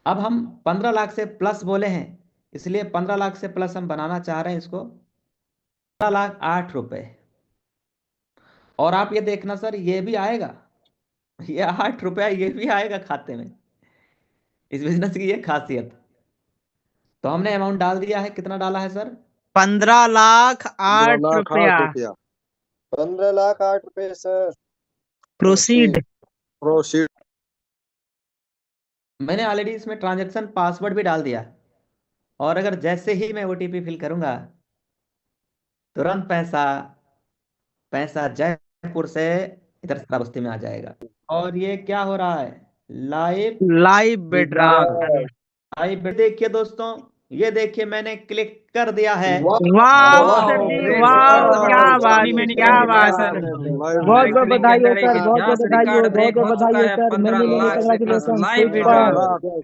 अब हम 15 लाख से प्लस बोले हैं, इसलिए 15 लाख से प्लस हम बनाना चाह रहे हैं इसको। 15,08,000। और आप ये देखना सर, ये भी आएगा, ये 8 रुपया ये भी आएगा खाते में। इस बिजनेस की ये खासियत। तो हमने अमाउंट डाल दिया है, कितना डाला है सर? 15,08,000 रुपया। 15,08,000 सर। प्रोसीड। प्रोसीड। मैंने ऑलरेडी इसमें ट्रांजैक्शन पासवर्ड भी डाल दिया। और अगर जैसे ही मैं ओटीपी फिल करूंगा, तुरंत पैसा पैसा जयपुर से इधर श्रावस्ती में आ जाएगा। और ये क्या हो रहा है? Live live withdrawal. लाइव देखिए दोस्तों, ये देखिए मैंने क्लिक कर दिया है। वाह सर जी, वाह, क्या बात, क्या बात सर। बहुत बहुत बधाई हो सर, बहुत बहुत बधाई हो, बहुत बहुत बधाई हो सर। Many many congratulation.